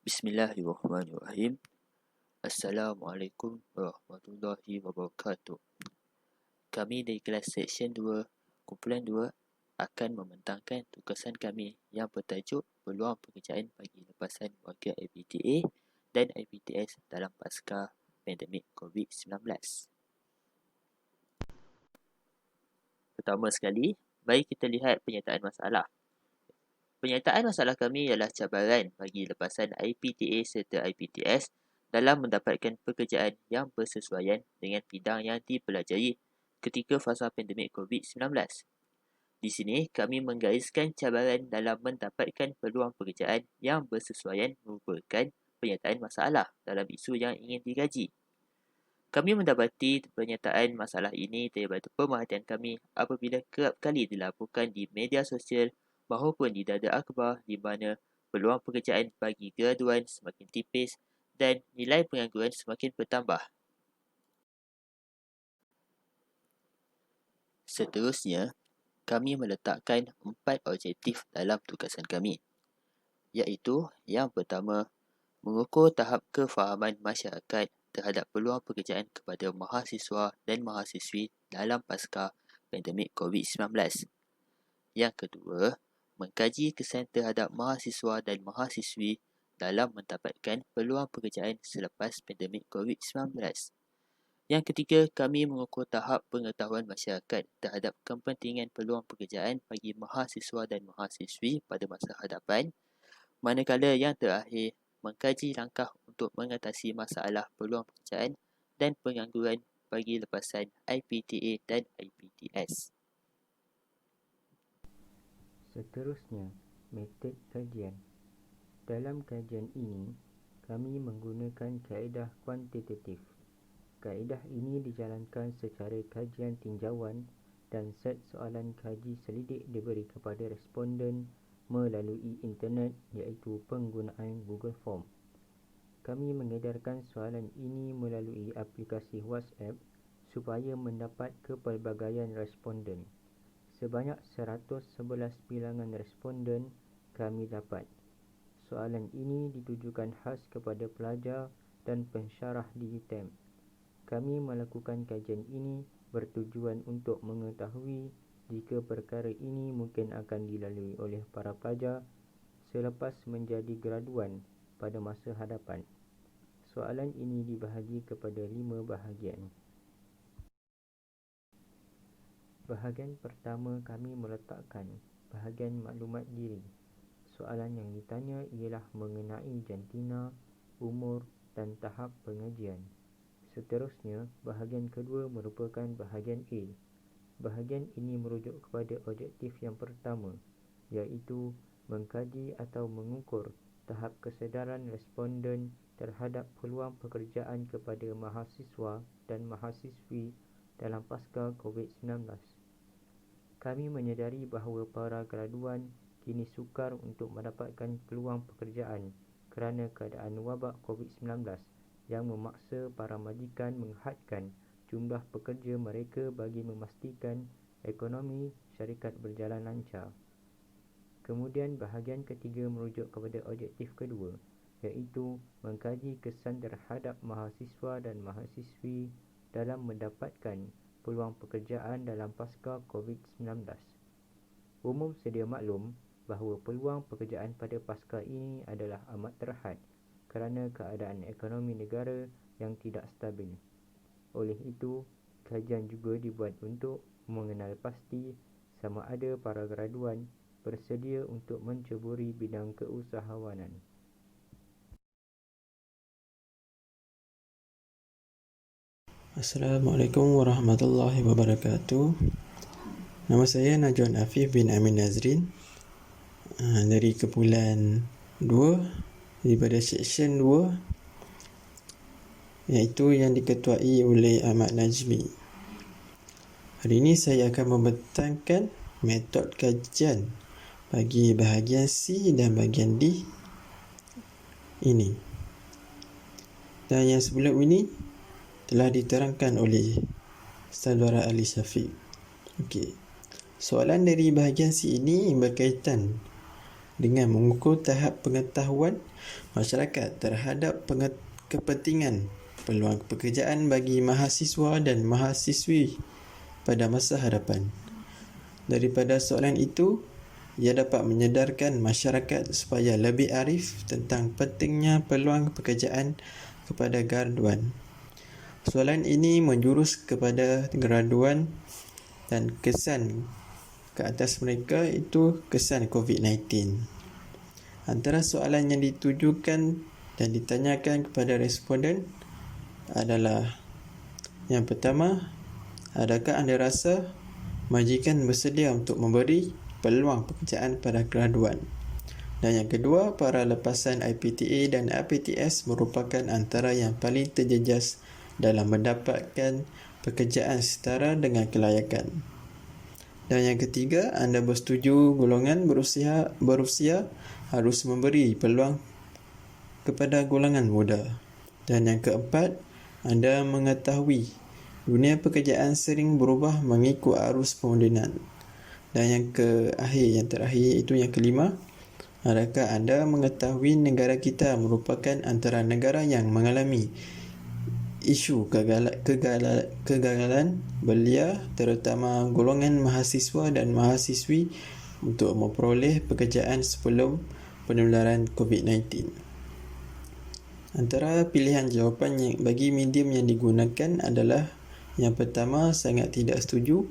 Bismillahirrahmanirrahim. Assalamualaikum warahmatullahi wabarakatuh. Kami dari kelas Seksyen 2, Kumpulan 2 akan membentangkan tugasan kami yang bertajuk Peluang Pekerjaan bagi Lepasan Warga IPTA dan IPTS dalam Pasca Pandemik COVID-19. Pertama sekali, mari kita lihat penyataan masalah. Penyataan masalah kami ialah cabaran bagi lepasan IPTA serta IPTS dalam mendapatkan pekerjaan yang bersesuaian dengan bidang yang dipelajari ketika fasa pandemik COVID-19. Di sini, kami menggariskan cabaran dalam mendapatkan peluang pekerjaan yang bersesuaian merupakan penyataan masalah dalam isu yang ingin dikaji. Kami mendapati pernyataan masalah ini daripada pemerhatian kami apabila kerap kali dilaporkan di media sosial maupun di dada akhbar di mana peluang pekerjaan bagi graduan semakin tipis dan nilai pengangguran semakin bertambah. Seterusnya, kami meletakkan 4 objektif dalam tugasan kami, iaitu yang pertama, mengukur tahap kefahaman masyarakat terhadap peluang pekerjaan kepada mahasiswa dan mahasiswi dalam pasca pandemik COVID-19. Yang kedua, mengkaji kesan terhadap mahasiswa dan mahasiswi dalam mendapatkan peluang pekerjaan selepas pandemik COVID-19. Yang ketiga, kami mengukur tahap pengetahuan masyarakat terhadap kepentingan peluang pekerjaan bagi mahasiswa dan mahasiswi pada masa hadapan, manakala yang terakhir, mengkaji langkah untuk mengatasi masalah peluang pekerjaan dan pengangguran bagi lepasan IPTA dan IPTS. Seterusnya, metod kajian. Dalam kajian ini, kami menggunakan kaedah kuantitatif. Kaedah ini dijalankan secara kajian tinjauan dan set soalan kaji selidik diberi kepada responden melalui internet iaitu penggunaan Google Form. Kami mengedarkan soalan ini melalui aplikasi WhatsApp supaya mendapat kepelbagaian responden. Sebanyak 111 bilangan responden kami dapat. Soalan ini ditujukan khas kepada pelajar dan pensyarah di UTM. Kami melakukan kajian ini bertujuan untuk mengetahui jika perkara ini mungkin akan dilalui oleh para pelajar selepas menjadi graduan pada masa hadapan. Soalan ini dibahagi kepada 5 bahagian. Bahagian pertama kami meletakkan bahagian maklumat diri. Soalan yang ditanya ialah mengenai jantina, umur dan tahap pengajian. Seterusnya, bahagian kedua merupakan bahagian A. Bahagian ini merujuk kepada objektif yang pertama, iaitu mengkaji atau mengukur tahap kesedaran responden terhadap peluang pekerjaan kepada mahasiswa dan mahasiswi dalam pasca COVID-19. Kami menyedari bahawa para graduan kini sukar untuk mendapatkan peluang pekerjaan kerana keadaan wabak COVID-19 yang memaksa para majikan menghadkan jumlah pekerja mereka bagi memastikan ekonomi syarikat berjalan lancar. Kemudian bahagian ketiga merujuk kepada objektif kedua, iaitu mengkaji kesan terhadap mahasiswa dan mahasiswi dalam mendapatkan peluang pekerjaan dalam pasca COVID-19. Umum sedia maklum bahawa peluang pekerjaan pada pasca ini adalah amat terhad kerana keadaan ekonomi negara yang tidak stabil. Oleh itu, kajian juga dibuat untuk mengenal pasti sama ada para graduan bersedia untuk menceburi bidang keusahawanan. Assalamualaikum warahmatullahi wabarakatuh. Nama saya Najwan Afif bin Amin Nazrin dari kumpulan 2 daripada Seksyen 2, iaitu yang diketuai oleh Ahmad Najmi. Hari ini saya akan membentangkan metod kajian bagi bahagian C dan bahagian D ini. Dan yang sebelum ini telah diterangkan oleh Saudara Ali Syafiq. Okey. Soalan dari bahagian C ini berkaitan dengan mengukur tahap pengetahuan masyarakat terhadap kepentingan peluang pekerjaan bagi mahasiswa dan mahasiswi pada masa hadapan. Daripada soalan itu, ia dapat menyedarkan masyarakat supaya lebih arif tentang pentingnya peluang pekerjaan kepada graduan. Soalan ini menjurus kepada graduan dan kesan ke atas mereka itu kesan COVID-19. Antara soalan yang ditujukan dan ditanyakan kepada responden adalah: yang pertama, adakah anda rasa majikan bersedia untuk memberi peluang pekerjaan pada graduan? Dan yang kedua, para lepasan IPTA dan IPTS merupakan antara yang paling terjejas dalam mendapatkan pekerjaan setara dengan kelayakan. Dan yang ketiga, anda bersetuju golongan berusia harus memberi peluang kepada golongan muda. Dan yang keempat, anda mengetahui dunia pekerjaan sering berubah mengikut arus pemodenan. Dan yang terakhir itu yang kelima, adakah anda mengetahui negara kita merupakan antara negara yang mengalami isu kegagalan belia, terutama golongan mahasiswa dan mahasiswi untuk memperoleh pekerjaan sebelum penularan COVID-19. Antara pilihan jawapan bagi medium yang digunakan adalah: yang pertama, sangat tidak setuju;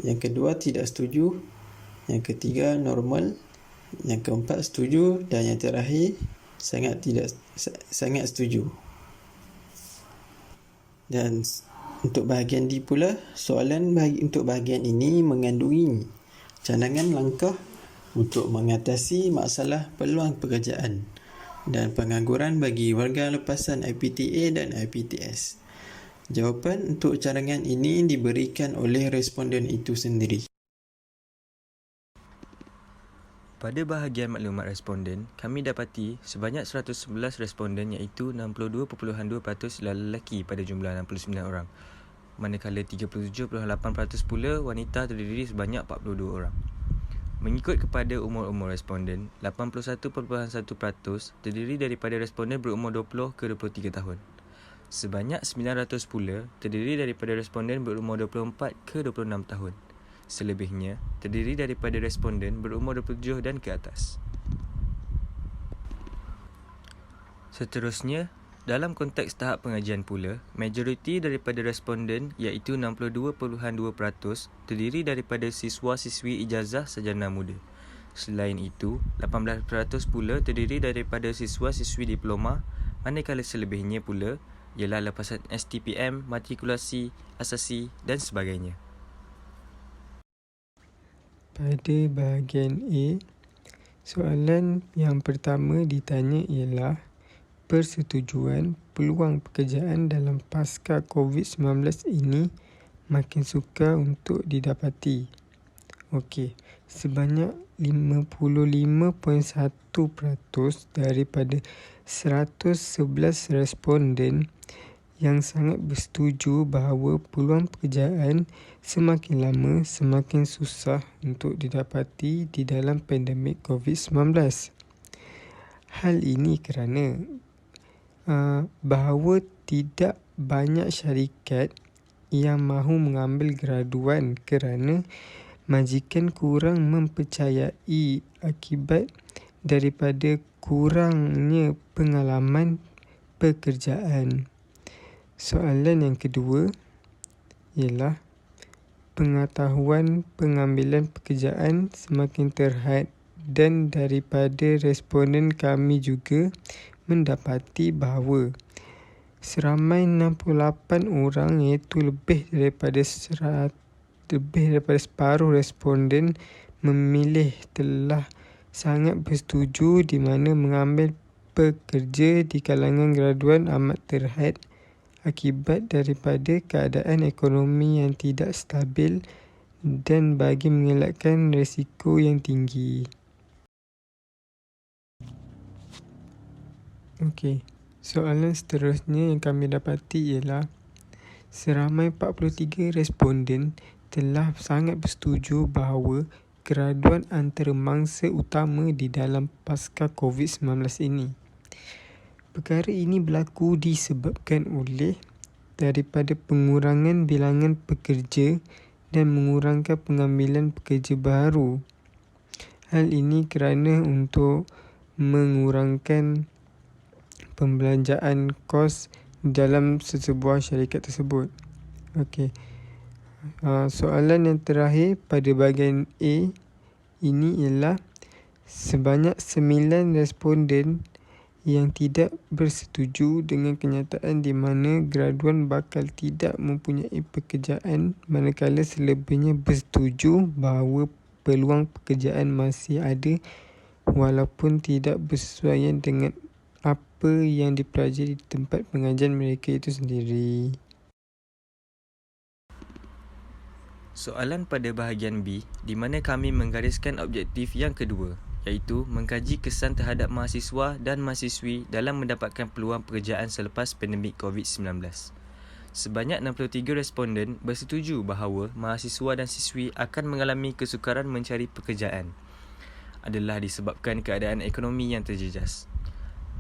yang kedua, tidak setuju; yang ketiga, normal; yang keempat, setuju; dan yang terakhir, sangat setuju. Dan untuk bahagian D pula, soalan untuk bahagian ini mengandungi cadangan langkah untuk mengatasi masalah peluang pekerjaan dan pengangguran bagi warga lepasan IPTA dan IPTS. Jawapan untuk cadangan ini diberikan oleh responden itu sendiri. Pada bahagian maklumat responden, kami dapati sebanyak 111 responden iaitu 62.2% adalah lelaki pada jumlah 69 orang, manakala 37.8% pula wanita terdiri sebanyak 42 orang. Mengikut kepada umur responden, 81.1% terdiri daripada responden berumur 20 ke 23 tahun. Sebanyak 900 pula terdiri daripada responden berumur 24 ke 26 tahun. Selebihnya terdiri daripada responden berumur 27 dan ke atas. Seterusnya, dalam konteks tahap pengajian pula, majoriti daripada responden iaitu 62.2% terdiri daripada siswa-siswi ijazah sarjana muda. Selain itu, 18% pula terdiri daripada siswa-siswi diploma, manakala selebihnya pula ialah lepasan STPM, matrikulasi, asasi dan sebagainya. Pada bahagian A, soalan yang pertama ditanya ialah persetujuan peluang pekerjaan dalam pasca COVID-19 ini makin sukar untuk didapati. Okey, sebanyak 55.1% daripada 111 responden yang sangat bersetuju bahawa peluang pekerjaan semakin lama semakin susah untuk didapati di dalam pandemik COVID-19. Hal ini kerana bahawa tidak banyak syarikat yang mahu mengambil graduan kerana majikan kurang mempercayai akibat daripada kurangnya pengalaman pekerjaan. Soalan yang kedua ialah pengetahuan pengambilan pekerjaan semakin terhad, dan daripada responden kami juga mendapati bahawa seramai 68 orang iaitu lebih daripada separuh responden memilih telah sangat bersetuju di mana mengambil pekerja di kalangan graduan amat terhad akibat daripada keadaan ekonomi yang tidak stabil dan bagi mengelakkan risiko yang tinggi. Okey, soalan seterusnya yang kami dapati ialah seramai 43 responden telah sangat bersetuju bahawa graduan antara mangsa utama di dalam pasca COVID-19 ini. Perkara ini berlaku disebabkan oleh daripada pengurangan bilangan pekerja dan mengurangkan pengambilan pekerja baru. Hal ini kerana untuk mengurangkan pembelanjaan kos dalam sesebuah syarikat tersebut. Okey. Soalan yang terakhir pada bahagian A ini ialah sebanyak 9 responden yang tidak bersetuju dengan kenyataan di mana graduan bakal tidak mempunyai pekerjaan, manakala selebihnya bersetuju bahawa peluang pekerjaan masih ada walaupun tidak bersesuaian dengan apa yang dipelajari di tempat pengajian mereka itu sendiri. Soalan pada bahagian B, di mana kami menggariskan objektif yang kedua, iaitu mengkaji kesan terhadap mahasiswa dan mahasiswi dalam mendapatkan peluang pekerjaan selepas pandemik COVID-19. Sebanyak 63 responden bersetuju bahawa mahasiswa dan siswi akan mengalami kesukaran mencari pekerjaan adalah disebabkan keadaan ekonomi yang terjejas.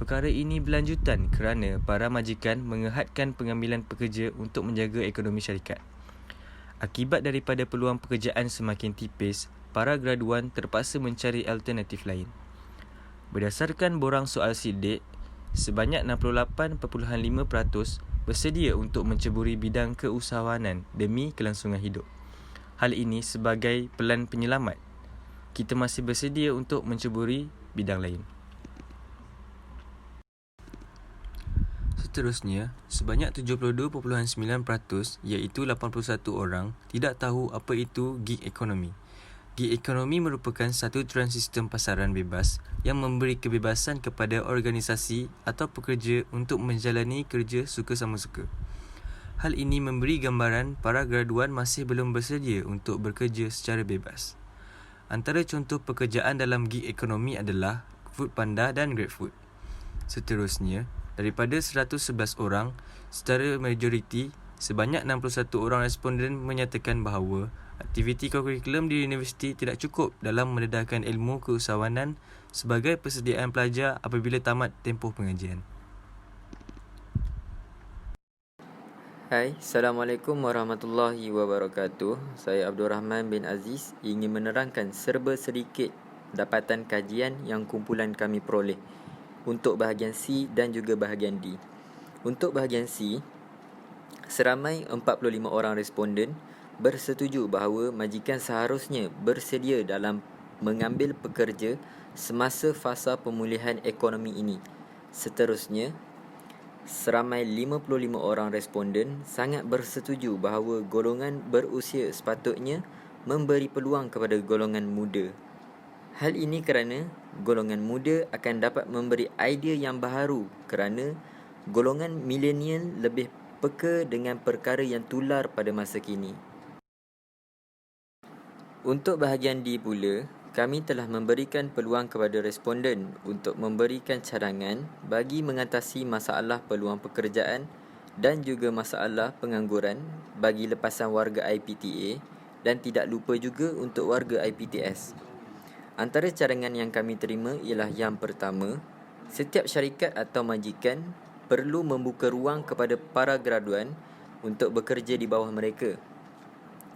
Perkara ini berlanjutan kerana para majikan mengehadkan pengambilan pekerja untuk menjaga ekonomi syarikat. Akibat daripada peluang pekerjaan semakin tipis, para graduan terpaksa mencari alternatif lain. Berdasarkan borang soal sidik, sebanyak 68.5% bersedia untuk menceburi bidang keusahawanan demi kelangsungan hidup. Hal ini sebagai pelan penyelamat. Kita masih bersedia untuk menceburi bidang lain. Seterusnya, sebanyak 72.9% iaitu 81 orang tidak tahu apa itu gig economy. Gig economy merupakan satu trend sistem pasaran bebas yang memberi kebebasan kepada organisasi atau pekerja untuk menjalani kerja suka sama suka. Hal ini memberi gambaran para graduan masih belum bersedia untuk bekerja secara bebas. Antara contoh pekerjaan dalam gig economy adalah Foodpanda dan GrabFood. Seterusnya, daripada 111 orang, secara majoriti, sebanyak 61 orang responden menyatakan bahawa aktiviti kurikulum di universiti tidak cukup dalam mendedahkan ilmu keusahawanan sebagai persediaan pelajar apabila tamat tempoh pengajian. Hai, Assalamualaikum warahmatullahi wabarakatuh. Saya Abdul Rahman bin Aziz ingin menerangkan serba sedikit dapatan kajian yang kumpulan kami peroleh untuk bahagian C dan juga bahagian D. Untuk bahagian C, seramai 45 orang responden bersetuju bahawa majikan seharusnya bersedia dalam mengambil pekerja semasa fasa pemulihan ekonomi ini. Seterusnya, seramai 55 orang responden sangat bersetuju bahawa golongan berusia sepatutnya memberi peluang kepada golongan muda. Hal ini kerana golongan muda akan dapat memberi idea yang baharu kerana golongan milenial lebih peka dengan perkara yang tular pada masa kini. Untuk bahagian D pula, kami telah memberikan peluang kepada responden untuk memberikan cadangan bagi mengatasi masalah peluang pekerjaan dan juga masalah pengangguran bagi lepasan warga IPTA dan tidak lupa juga untuk warga IPTS. Antara cadangan yang kami terima ialah yang pertama, setiap syarikat atau majikan perlu membuka ruang kepada para graduan untuk bekerja di bawah mereka.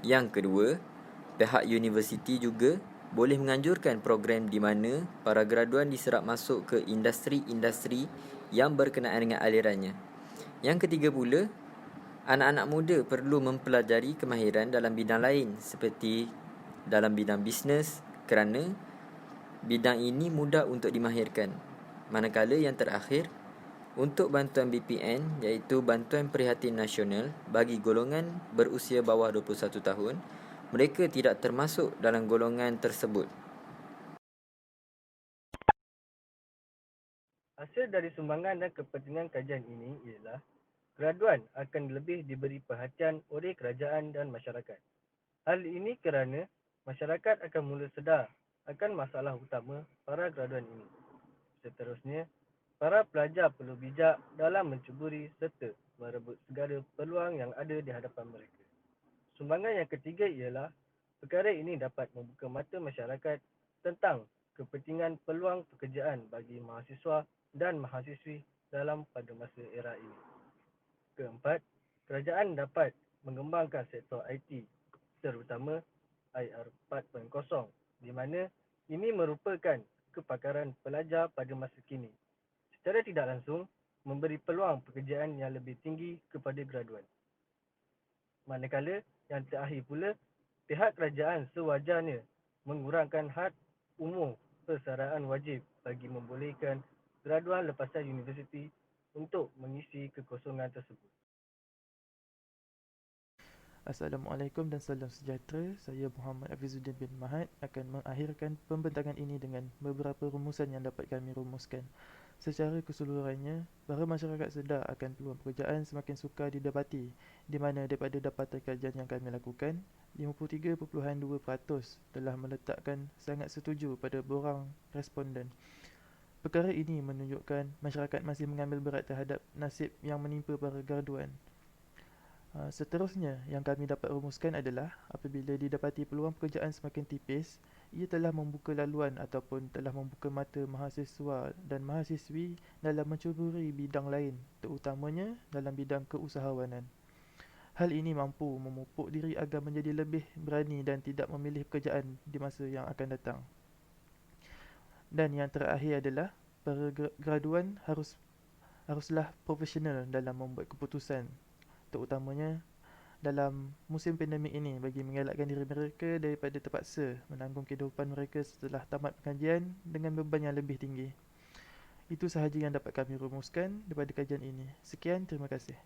Yang kedua, pihak universiti juga boleh menganjurkan program di mana para graduan diserap masuk ke industri-industri yang berkenaan dengan alirannya. Yang ketiga pula, anak-anak muda perlu mempelajari kemahiran dalam bidang lain seperti dalam bidang bisnes kerana bidang ini mudah untuk dimahirkan. Manakala yang terakhir, untuk bantuan BPN iaitu Bantuan Prihatin Nasional bagi golongan berusia bawah 21 tahun, mereka tidak termasuk dalam golongan tersebut. Hasil dari sumbangan dan kepentingan kajian ini ialah graduan akan lebih diberi perhatian oleh kerajaan dan masyarakat. Hal ini kerana masyarakat akan mula sedar akan masalah utama para graduan ini. Seterusnya, para pelajar perlu bijak dalam mencuburi serta merebut segala peluang yang ada di hadapan mereka. Sumbangan yang ketiga ialah Perkara ini dapat membuka mata masyarakat tentang kepentingan peluang pekerjaan bagi mahasiswa dan mahasiswi dalam pada masa era ini. Keempat, kerajaan dapat mengembangkan sektor IT terutama IR 4.0 di mana ini merupakan kepakaran pelajar pada masa kini. Secara tidak langsung, memberi peluang pekerjaan yang lebih tinggi kepada graduan. Manakala yang terakhir pula, pihak kerajaan sewajarnya mengurangkan had umur persaraan wajib bagi membolehkan graduan lepasan universiti untuk mengisi kekosongan tersebut. Assalamualaikum dan salam sejahtera. Saya Muhammad Afizuddin bin Mahad akan mengakhirkan pembentangan ini dengan beberapa rumusan yang dapat kami rumuskan. Secara keseluruhannya, para masyarakat sedar akan peluang pekerjaan semakin sukar didapati, di mana daripada dapatan kajian yang kami lakukan, 53.2% telah meletakkan sangat setuju pada borang responden. Perkara ini menunjukkan masyarakat masih mengambil berat terhadap nasib yang menimpa para graduan. Seterusnya, yang kami dapat rumuskan adalah apabila didapati peluang pekerjaan semakin tipis, ia telah membuka laluan ataupun telah membuka mata mahasiswa dan mahasiswi dalam mencuburi bidang lain, terutamanya dalam bidang keusahawanan. Hal ini mampu memupuk diri agar menjadi lebih berani dan tidak memilih pekerjaan di masa yang akan datang. Dan yang terakhir adalah para graduan haruslah profesional dalam membuat keputusan, terutamanya dalam musim pandemik ini bagi mengelakkan diri mereka daripada terpaksa menanggung kehidupan mereka setelah tamat pengajian dengan beban yang lebih tinggi. Itu sahaja yang dapat kami rumuskan daripada kajian ini. Sekian, terima kasih.